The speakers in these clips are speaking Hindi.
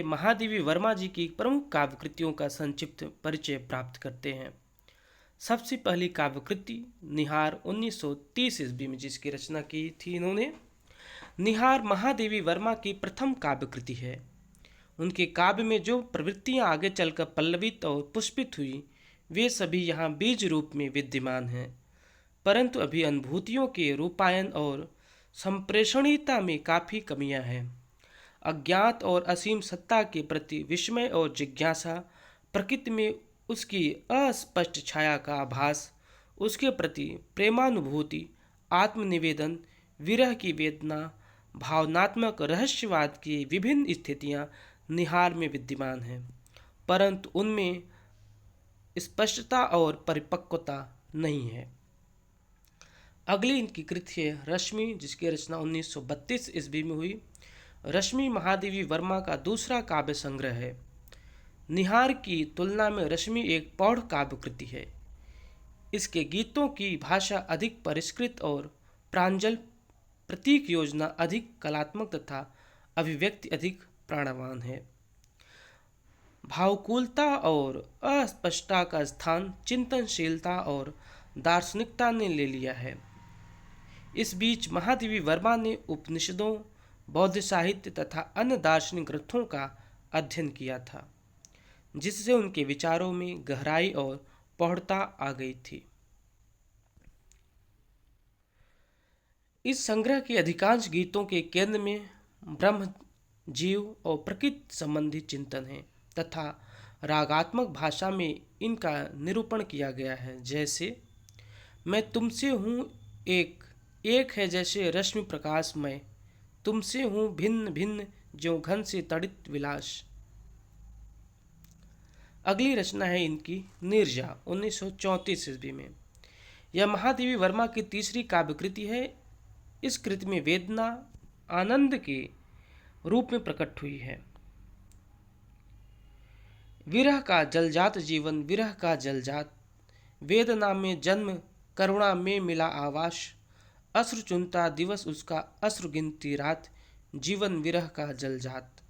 महादेवी वर्मा जी की प्रमुख काव्य कृतियों का संक्षिप्त परिचय प्राप्त करते हैं। सबसे पहली काव्य कृति निहार 1930 ईस्वी में जिसकी रचना की थी इन्होंने। निहार महादेवी वर्मा की प्रथम काव्य कृति है। उनके काव्य में जो प्रवृत्तियां आगे चलकर पल्लवित और पुष्पित हुई वे सभी यहाँ बीज रूप में विद्यमान हैं, परंतु अभी अनुभूतियों के रूपायन और संप्रेषणीयता में काफ़ी कमियां हैं। अज्ञात और असीम सत्ता के प्रति विस्मय और जिज्ञासा, प्रकृति में उसकी अस्पष्ट छाया का आभास, उसके प्रति प्रेमानुभूति, आत्मनिवेदन, विरह की वेदना, भावनात्मक रहस्यवाद की विभिन्न स्थितियां निहार में विद्यमान हैं, परंतु उनमें स्पष्टता और परिपक्वता नहीं है। अगली इनकी कृति है रश्मि, जिसकी रचना 1932 ईस्वी में हुई। रश्मि महादेवी वर्मा का दूसरा काव्य संग्रह है। निहार की तुलना में रश्मि एक प्रौढ़ काव्य कृति है। इसके गीतों की भाषा अधिक परिष्कृत और प्रांजल, प्रतीक योजना अधिक कलात्मक तथा अभिव्यक्ति अधिक प्राणवान है। भावकुलता और अस्पष्टता का स्थान चिंतनशीलता और दार्शनिकता ने ले लिया है। इस बीच महादेवी वर्मा ने उपनिषदों, बौद्ध साहित्य तथा अन्य दार्शनिक ग्रंथों का अध्ययन किया था, जिससे उनके विचारों में गहराई और प्रौढ़ता आ गई थी। इस संग्रह के अधिकांश गीतों के केंद्र में ब्रह्म, जीव और प्रकृति संबंधी चिंतन है तथा रागात्मक भाषा में इनका निरूपण किया गया है। जैसे मैं तुमसे हूँ एक है जैसे रश्मि प्रकाश में, तुमसे हूँ भिन्न भिन्न ज्यों घन से तड़ित विलास। अगली रचना है इनकी नीरजा 1934 ईस्वी में। यह महादेवी वर्मा की तीसरी काव्य कृति है। इस कृति में वेदना आनंद के रूप में प्रकट हुई है। विरह का जलजात जीवन, विरह का जलजात, वेदना में जन्म, करुणा में मिला आवास, अश्रु चुनता दिवस उसका, अश्रु गिनती रात, जीवन विरह का जलजात।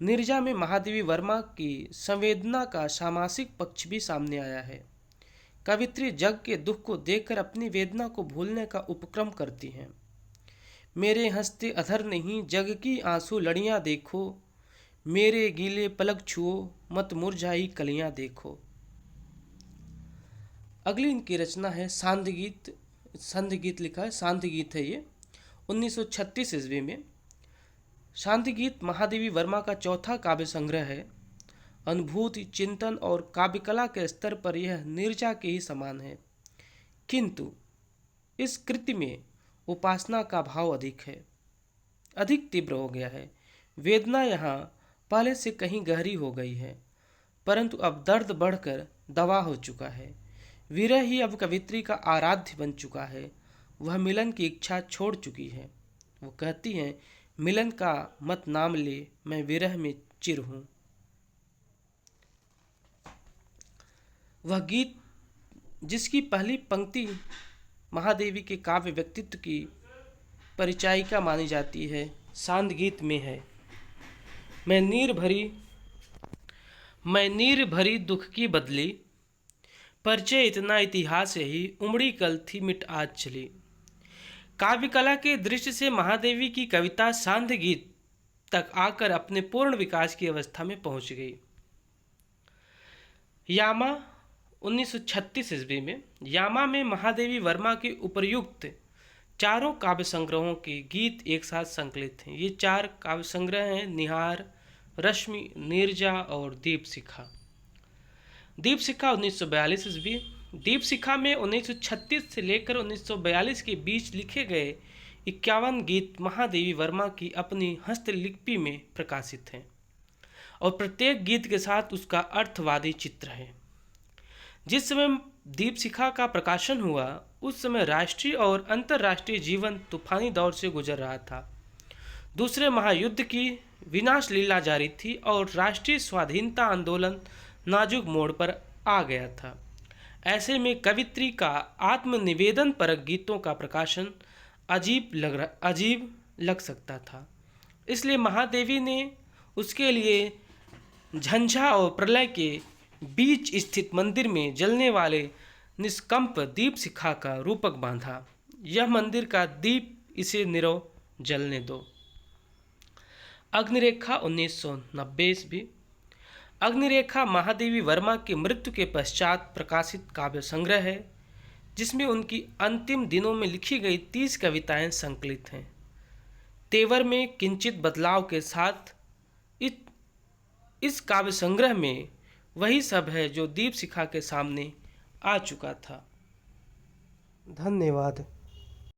नीरजा में महादेवी वर्मा की संवेदना का सामासिक पक्ष भी सामने आया है। कवित्री जग के दुख को देखकर अपनी वेदना को भूलने का उपक्रम करती हैं। मेरे हंसते अधर नहीं जग की आंसू लड़ियां देखो, मेरे गीले पलक छुओ मत मुरझाई कलियां देखो। अगली इनकी रचना है सांध्य गीत। सांध्य गीत लिखा है, सांध्य गीत है ये 1936 ईस्वी में। सांध्य गीत महादेवी वर्मा का चौथा काव्य संग्रह है। अनुभूति, चिंतन और काव्यकला के स्तर पर यह नीरजा के ही समान है, किंतु इस कृति में उपासना का भाव अधिक है, अधिक तीव्र हो गया है। वेदना यहाँ पहले से कहीं गहरी हो गई है, परंतु अब दर्द बढ़कर दवा हो चुका है। विरह ही अब कवित्री का आराध्य बन चुका है। वह मिलन की इच्छा छोड़ चुकी है। वो कहती हैं, मिलन का मत नाम ले, मैं विरह में चिर हूँ। वह गीत जिसकी पहली पंक्ति महादेवी के काव्य व्यक्तित्व की परिचायिका मानी जाती है, सांध्य गीत में है। मैं नीर भरी दुख की बदली, परिचय इतना इतिहास ही, उमड़ी कल थी मिट आज चली। काव्य कला के दृष्टि से महादेवी की कविता सांध्य गीत तक आकर अपने पूर्ण विकास की अवस्था में पहुंच गई। यामा 1936 ईस्वी में। यामा में महादेवी वर्मा के उपर्युक्त चारों काव्य संग्रहों के गीत एक साथ संकलित हैं। ये चार काव्य संग्रह हैं निहार, रश्मि, नीरजा और दीपशिखा। दीपशिखा 1942 ईस्वी। दीपशिखा में 1936 से लेकर 1942 के बीच लिखे गए 51 गीत महादेवी वर्मा की अपनी हस्तलिपि में प्रकाशित हैं और प्रत्येक गीत के साथ उसका अर्थवादी चित्र है। जिस समय दीपशिखा का प्रकाशन हुआ उस समय राष्ट्रीय और अंतर्राष्ट्रीय जीवन तूफानी दौर से गुजर रहा था। दूसरे महायुद्ध की विनाश लीला जारी थी और राष्ट्रीय स्वाधीनता आंदोलन नाजुक मोड़ पर आ गया था। ऐसे में कवित्री का आत्मनिवेदन परक गीतों का प्रकाशन अजीब लग सकता था। इसलिए महादेवी ने उसके लिए झंझा और प्रलय के बीच स्थित मंदिर में जलने वाले निष्कंप दीप शिखा का रूपक बांधा। यह मंदिर का दीप, इसे निरव जलने दो। अग्निरेखा 1990 ईस्वी। अग्निरेखा महादेवी वर्मा की मृत्यु के पश्चात प्रकाशित काव्य संग्रह है, जिसमें उनकी अंतिम दिनों में लिखी गई 30 कविताएं संकलित हैं। तेवर में किंचित बदलाव के साथ इस काव्य संग्रह में वही सब है जो दीप शिखा के सामने आ चुका था। धन्यवाद।